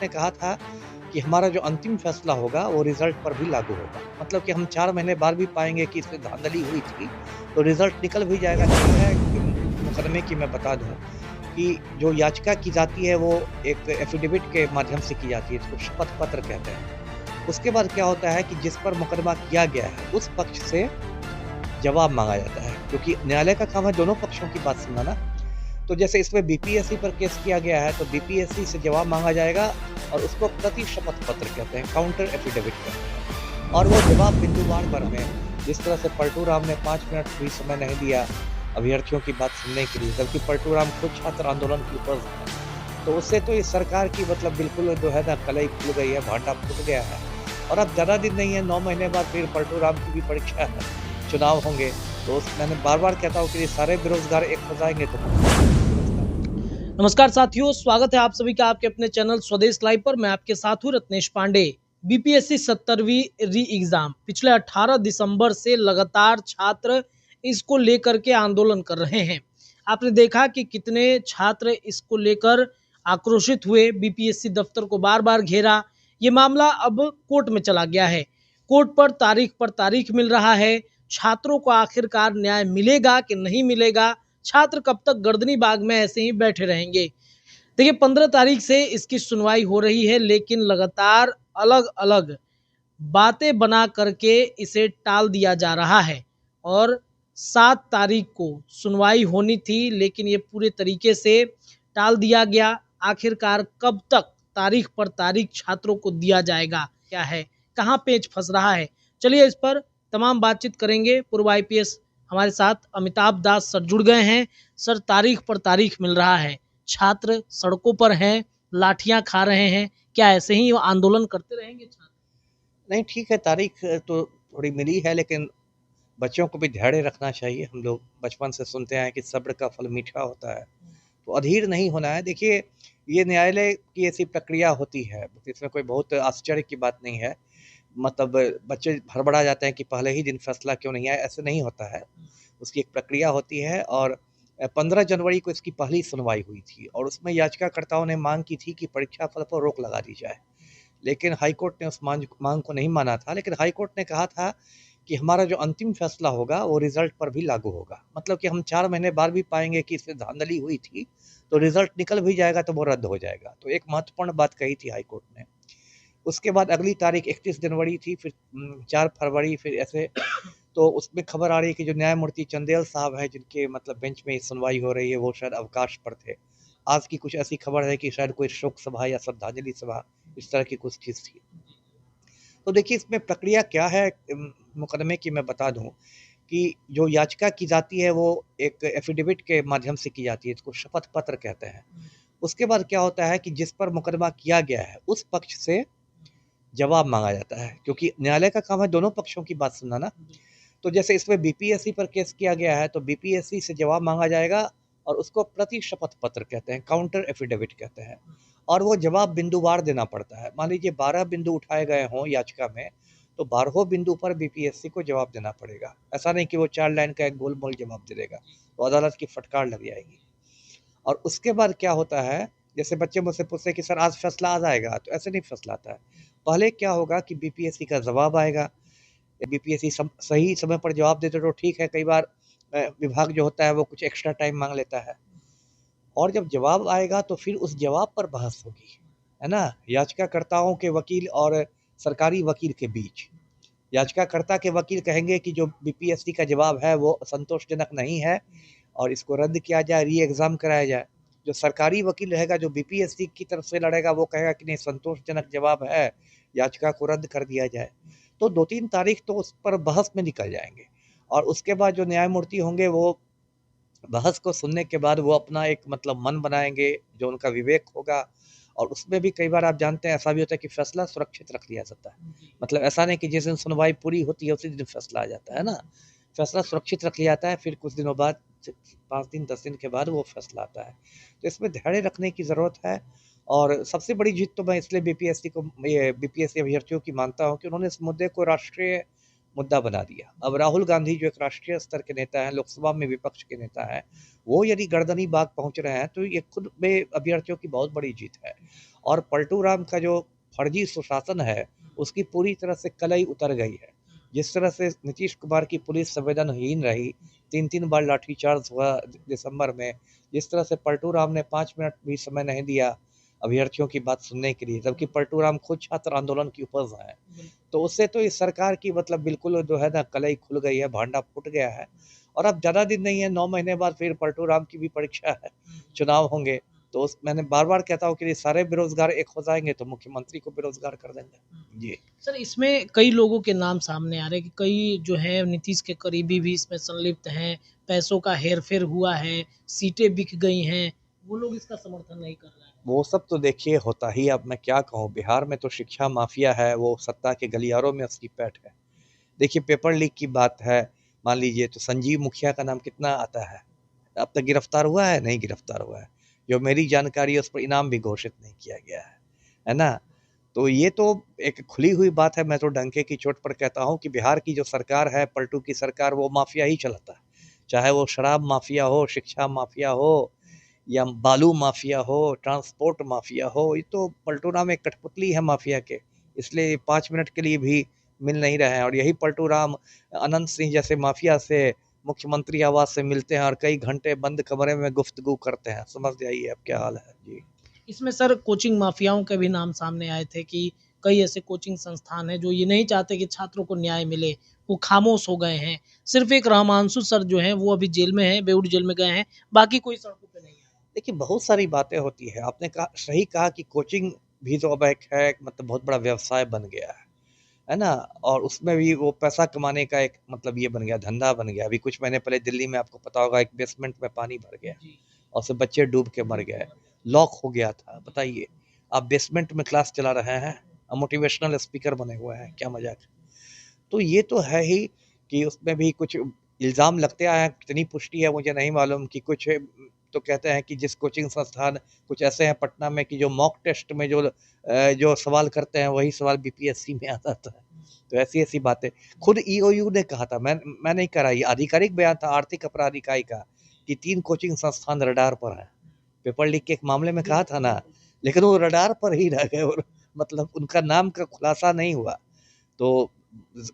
ने कहा था कि हमारा जो अंतिम फैसला होगा वो रिजल्ट पर भी लागू होगा। मतलब कि हम 4 महीने बाद भी पाएँगे कि इसमें धांधली हुई थी, तो रिजल्ट निकल भी जाएगा। तो ये है कि मुकदमे की मैं बता दूँ कि जो याचिका की जाती है वो एक एफ़िडेविट के माध्यम से की जाती है, इसको शपथ पत्र कहते हैं। उसके बाद क्या होता है कि जिस पर मुकदमा किया गया है, उस पक्ष से जवाब माँगा जाता है, क्योंकि न्यायालय का काम है दोनों पक्षों की बात सुनना ना। तो जैसे इसमें बीपीएससी पर केस किया गया है, तो बीपीएससी से जवाब माँगा जाएगा और उसको प्रति शपथ पत्र कहते हैं, काउंटर एफ़िडेविट कहते हैं। और वो जवाब बिंदुवार पर हमें, जिस तरह से पलटू राम ने 5 मिनट भी समय नहीं दिया अभ्यर्थियों की बात सुनने के लिए, जबकि पलटू राम खुद छात्र आंदोलन की उपज है। तो उससे तो इस सरकार की मतलब बिल्कुल जो है ना कलई खुल गई है, भांडा फूट गया है। और अब ज़्यादा दिन नहीं है, 9 महीने बाद फिर पलटू राम की भी परीक्षा है, चुनाव होंगे। तो मैंने बार-बार कहता हूँ कि ये सारे बेरोज़गार एक हो जाएँगे तो नमस्कार साथियों, स्वागत है आप सभी का आपके अपने चैनल स्वदेश लाइव पर। मैं आपके साथ हूं रत्नेश पांडे। बीपीएससी 70वीं री एग्जाम पिछले 18 दिसंबर से लगातार छात्र इसको लेकर के आंदोलन कर रहे हैं। आपने देखा कि कितने छात्र इसको लेकर आक्रोशित हुए, बीपीएससी दफ्तर को बार बार घेरा। ये मामला अब कोर्ट में चला गया है। कोर्ट पर तारीख मिल रहा है। छात्रों को आखिरकार न्याय मिलेगा कि नहीं मिलेगा, छात्र कब तक गर्दनी बाग में ऐसे ही बैठे रहेंगे। देखिए 15 तारीख से इसकी सुनवाई हो रही है, लेकिन लगातार अलग अलग बातें बना करके इसे टाल दिया जा रहा है। और 7 तारीख को सुनवाई होनी थी, लेकिन ये पूरे तरीके से टाल दिया गया। आखिरकार कब तक तारीख पर तारीख छात्रों को दिया जाएगा, क्या है, कहाँ पेच फंस रहा है, चलिए इस पर तमाम बातचीत करेंगे। पूर्व आईपीएस हमारे साथ अमिताभ दास सर जुड़ गए हैं। सर, तारीख पर तारीख मिल रहा है, छात्र सड़कों पर हैं, लाठियां खा रहे हैं, क्या ऐसे ही आंदोलन करते रहेंगे छात्र? नहीं, ठीक है, तारीख तो थोड़ी मिली है, लेकिन बच्चों को भी धैर्य रखना चाहिए। हम लोग बचपन से सुनते आए हैं कि सब्र का फल मीठा होता है, तो अधीर नहीं होना है। देखिए, ये न्यायालय की ऐसी प्रक्रिया होती है, इसमें कोई बहुत आश्चर्य की बात नहीं है। मतलब बच्चे हड़बड़ा जाते हैं कि पहले ही दिन फैसला क्यों नहीं आया, ऐसे नहीं होता है। उसकी एक प्रक्रिया होती है और 15 जनवरी को इसकी पहली सुनवाई हुई थी और उसमें याचिकाकर्ताओं ने माँग की थी कि परीक्षा फल पर रोक लगा दी जाए। लेकिन हाई कोर्ट ने उस माँग को नहीं माना था, लेकिन हाई कोर्ट ने कहा था कि हमारा जो अंतिम फैसला होगा वो रिज़ल्ट पर भी लागू होगा। मतलब कि हम 4 महीने बाद भी पाएँगे कि इसमें धांधली हुई थी, तो रिज़ल्ट निकल भी जाएगा तो वो रद्द हो जाएगा। तो एक महत्वपूर्ण बात कही थी हाई कोर्ट ने। उसके बाद अगली तारीख 31 जनवरी थी, फिर 4 फरवरी, फिर ऐसे। तो उसमें खबर आ रही है कि जो न्यायमूर्ति चंदेल साहब हैं, जिनके मतलब बेंच में सुनवाई हो रही है, वो शायद अवकाश पर थे। आज की कुछ ऐसी खबर है कि शायद कोई शोक सभा या श्रद्धांजलि सभा, इस तरह की कुछ चीज़ थी। तो देखिए, इसमें प्रक्रिया क्या है मुकदमे की मैं बता दूँ कि जो याचिका की जाती है वो एक एफ़िडेविट के माध्यम से की जाती है, इसको शपथ पत्र कहते हैं। उसके बाद क्या होता है कि जिस पर मुकदमा किया गया है, उस पक्ष से जवाब माँगा जाता है, क्योंकि न्यायालय का काम है दोनों पक्षों की बात सुनना ना। तो जैसे इसमें बीपीएससी पर केस किया गया है, तो बीपीएससी से जवाब माँगा जाएगा और उसको प्रति शपथ पत्र कहते हैं, काउंटर एफ़िडेविट कहते हैं। और वो जवाब बिंदुवार देना पड़ता है। मान लीजिए 12 बिंदु उठाए गए हों याचिका में, तो 12हों बिंदु पर बीपीएससी को जवाब देना पड़ेगा। ऐसा नहीं कि वो 4 लाइन का एक गोल-मोल जवाब दे देगा, तो अदालत की फटकार लग जाएगी। और उसके बाद क्या होता है, जैसे बच्चे मुझसे पूछते हैं कि सर आज फैसला आ जाएगा, तो ऐसे नहीं फैसला आता है। पहले क्या होगा कि बीपीएससी का जवाब आएगा। बीपीएससी सही समय पर जवाब देते तो ठीक है, कई बार विभाग जो होता है वो कुछ एक्स्ट्रा टाइम मांग लेता है। और जब जवाब आएगा तो फिर उस जवाब पर बहस होगी, है ना? याचिकाकर्ताओं के वकील और सरकारी वकील के बीच। याचिकाकर्ता के वकील कहेंगे कि जो बीपीएससी का जवाब है वो संतोषजनक नहीं है और इसको रद्द किया जाए, री एग्ज़ाम कराया जाए। जो सरकारी वकील रहेगा, जो बीपीएससी की तरफ से लड़ेगा, वो कहेगा कि नहीं, संतोषजनक जवाब है, याचिका को रद्द कर दिया जाए। तो 2-3 तारीख तो उस पर बहस में निकल जाएँगे और उसके बाद जो न्यायमूर्ति होंगे वो बहस को सुनने के बाद वो अपना एक मतलब मन बनाएँगे, जो उनका विवेक होगा। और उसमें भी कई बार आप जानते हैं ऐसा भी होता है कि फैसला सुरक्षित रख लिया जाता है। मतलब ऐसा नहीं कि जिस दिन सुनवाई पूरी होती है उसी दिन फैसला आ जाता है ना। फैसला सुरक्षित रख लिया जाता है, फिर कुछ दिनों बाद 5 दिन 10 दिन के बाद वो फैसला आता है। तो इसमें धैर्य रखने की ज़रूरत है। और सबसे बड़ी जीत तो मैं इसलिए बीपीएससी अभ्यर्थियों की मानता हूँ कि उन्होंने इस मुद्दे को राष्ट्रीय मुद्दा बना दिया। अब राहुल गांधी जो एक राष्ट्रीय स्तर के नेता हैं, लोकसभा में विपक्ष के नेता हैं, वो यदि गर्दनी बाग पहुंच रहे हैं तो ये खुद में अभ्यर्थियों की बहुत बड़ी जीत है। और पलटू राम का जो फर्जी सुशासन है उसकी पूरी तरह से कलई उतर गई है। जिस तरह से नीतीश कुमार की पुलिस संवेदनहीन रही, 3-3 बार लाठीचार्ज हुआ दिसंबर में, जिस तरह से पलटू राम ने 5 मिनट भी समय नहीं दिया अभ्यर्थियों की बात सुनने के लिए, जबकि पलटू राम खुद छात्र आंदोलन की उपज हैं। तो उससे तो इस सरकार की मतलब बिल्कुल जो है ना कलई खुल गई है, भांडा फूट गया है। और अब ज़्यादा दिन नहीं है, 9 महीने बाद फिर पलटू राम की भी परीक्षा है, चुनाव होंगे। तो मैंने बार बार कहता हूँ कि ये सारे बेरोजगार एक हो जाएंगे तो मुख्यमंत्री को बेरोजगार कर देंगे। जी सर, इसमें कई लोगों के नाम सामने आ रहे हैं कि कई जो है नीतीश के करीबी भी इसमें संलिप्त हैं, पैसों का हेरफेर हुआ है, सीटें बिक गई हैं, वो लोग इसका समर्थन नहीं कर रहे हैं। वो सब तो देखिए होता ही, अब मैं क्या कहूँ, बिहार में तो शिक्षा माफिया है, वो सत्ता के गलियारों में उसकी पैठ है। देखिए पेपर लीक की बात है, मान लीजिए तो संजीव मुखिया का नाम कितना आता है, अब तक गिरफ्तार हुआ है? नहीं गिरफ्तार हुआ है। जो मेरी जानकारी है उस पर इनाम भी घोषित नहीं किया गया है ना? तो ये तो एक खुली हुई बात है। मैं तो डंके की चोट पर कहता हूँ कि बिहार की जो सरकार है, पलटू की सरकार, वो माफिया ही चलाता है। चाहे वो शराब माफिया हो, शिक्षा माफिया हो, या बालू माफिया हो, ट्रांसपोर्ट माफिया हो, ये तो पलटू राम एक कठपुतली है माफिया के। इसलिए 5 मिनट के लिए भी मिल नहीं रहे हैं। और यही पलटू राम अनंत सिंह जैसे माफिया से मुख्यमंत्री आवास से मिलते हैं और कई घंटे बंद कमरे में गुफ्तगू करते हैं। समझ जाइए अब क्या हाल है। जी इसमें सर कोचिंग माफियाओं के भी नाम सामने आए थे कि कई ऐसे कोचिंग संस्थान हैं जो ये नहीं चाहते कि छात्रों को न्याय मिले, वो खामोश हो गए हैं। सिर्फ एक रहमांसु सर जो हैं वो अभी जेल में हैं, बेऊर जेल में गए हैं, बाकी कोई सड़कों पे नहीं आया। देखिए बहुत सारी बातें होती है। आपने कहा, सही कहा कि कोचिंग भी तो अब एक है, मतलब बहुत बड़ा व्यवसाय बन गया है ना? और उसमें भी वो पैसा कमाने का एक मतलब ये बन गया, धंधा बन गया। अभी कुछ महीने पहले दिल्ली में आपको पता होगा एक बेसमेंट में पानी भर गया और उससे बच्चे डूब के मर गए, लॉक हो गया था। बताइए, आप बेसमेंट में क्लास चला रहे हैं, मोटिवेशनल स्पीकर बने हुए हैं, क्या मजाक है। तो ये तो है ही कि उसमें भी कुछ इल्ज़ाम लगते आए हैं, कितनी पुष्टि है मुझे नहीं मालूम। कि कुछ तो कहते हैं कि जिस कोचिंग संस्थान कुछ ऐसे हैं पटना में कि जो मॉक टेस्ट में जो सवाल करते हैं वही सवाल बीपीएससी में आ जाता है। तो ऐसी-ऐसी बातें खुद ईओयू ने कहा था, मैं नहीं कह रहा, ये आधिकारिक बयान था आर्थिक अपराध इकाई का, कि 3 कोचिंग संस्थान रडार पर हैं। पेपर लीक के एक मामले में कहा था ना, लेकिन वो रडार पर ही रह गए और मतलब उनका नाम का खुलासा नहीं हुआ। तो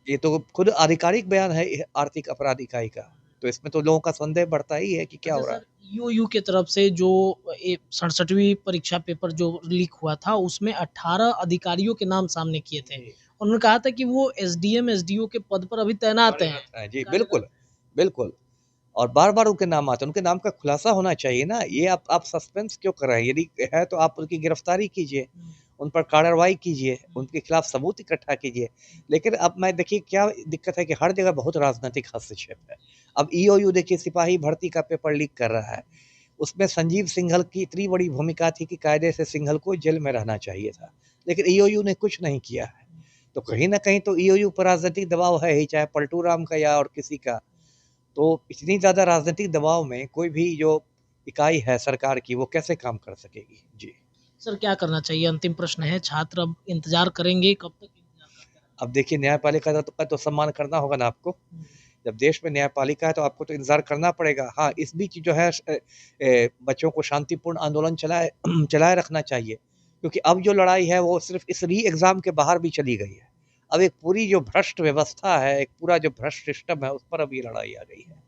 ये तो खुद आधिकारिक बयान है आर्थिक अपराध इकाई का। तो इसमें तो लोगों का संदेह बढ़ता ही है कि क्या अच्छा हो रहा है। सर, यूयू की तरफ से जो 67वीं परीक्षा पेपर जो लीक हुआ था उसमें 18 अधिकारियों के नाम सामने किए थे। जी। उन्होंने कहा था कि वो एसडीएम, एसडीओ के पद पर अभी तैनात हैं। कार्यरत हैं, जी बिल्कुल, बिल्कुल। और बार-बार उनके नाम आते हैं, उनके नाम का खुलासा होना चाहिए ना। ये आप सस्पेंस क्यों कर रहे हैं? यदि है तो आप उनकी गिरफ्तारी कीजिए, उन पर कार्रवाई कीजिए, उनके खिलाफ सबूत इकट्ठा कीजिए। लेकिन अब मैं देखिए क्या दिक्कत है कि हर जगह बहुत राजनीतिक हस्तक्षेप है। अब ईओयू देखिए सिपाही भर्ती का पेपर लीक कर रहा है। उसमें संजीव सिंघल की इतनी बड़ी भूमिका थी कि कायदे से सिंघल को जेल में रहना चाहिए था। लेकिन ईओयू ने कुछ नहीं किया है। तो कहीं न कहीं तो ईओयू पर राजनीतिक दबाव है ही, चाहे पलटू राम का या और किसी का। तो इतनी ज़्यादा राजनीतिक दबाव में कोई भी जो इकाई है सरकार की, वो कैसे काम कर सकेगी? जी। सर, क्या करना चाहिए? अंतिम प्रश्न है, छात्र अब इंतजार करेंगे, कब तक इंतजार करते रहेंगे? अब देखिए न्यायपालिका का तो सम्मान करना होगा ना आपको। जब देश में न्यायपालिका है तो आपको तो इंतज़ार करना पड़ेगा। हाँ, इस बीच जो है बच्चों को शांतिपूर्ण आंदोलन चलाए चलाए रखना चाहिए। क्योंकि अब जो लड़ाई है वो सिर्फ़ इस री एग्ज़ाम के बाहर भी चली गई है। अब एक पूरी जो भ्रष्ट व्यवस्था है, एक पूरा जो भ्रष्ट सिस्टम है, उस पर अब ये लड़ाई आ गई है।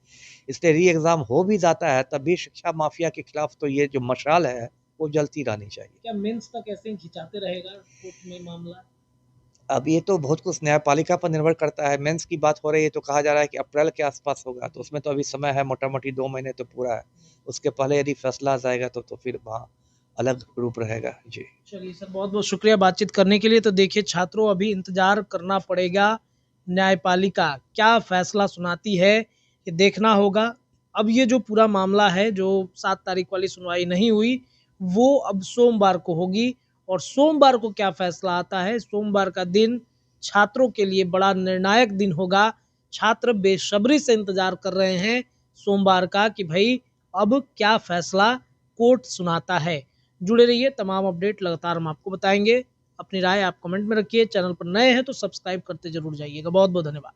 इसलिए री एग्ज़ाम हो भी जाता है तब भी शिक्षा माफिया के खिलाफ तो ये जो मशाल है, वो जलती रहनी चाहिए। क्या मेंस तक ऐसे ही खिंचाते रहेगा कोर्ट में मामला? अब ये तो बहुत कुछ न्यायपालिका पर निर्भर करता है। मेंस की बात हो रही है तो कहा जा रहा है कि अप्रैल के आसपास होगा, तो उसमें तो अभी समय है, मोटा-मोटी 2 महीने तो पूरा है। उसके पहले यदि फैसला आ जाएगा तो फिर वहाँ अलग रूप रहेगा। जी। चलिए सर, बहुत-बहुत शुक्रिया बातचीत करने के लिए। तो देखिए छात्रों, अभी इंतज़ार करना पड़ेगा, न्यायपालिका क्या फ़ैसला सुनाती है, ये देखना होगा। अब ये जो पूरा मामला है, जो 7 तारीख वाली सुनवाई नहीं हुई, वो अब सोमवार को होगी और सोमवार को क्या फ़ैसला आता है, सोमवार का दिन छात्रों के लिए बड़ा निर्णायक दिन होगा। छात्र बेसब्री से इंतज़ार कर रहे हैं सोमवार का कि भई अब क्या फ़ैसला कोर्ट सुनाता है। जुड़े रहिए, तमाम अपडेट लगातार हम आपको बताएँगे। अपनी राय आप कमेंट में रखिए, चैनल पर नए हैं तो सब्सक्राइब करते ज़रूर जाइएगा। बहुत-बहुत धन्यवाद।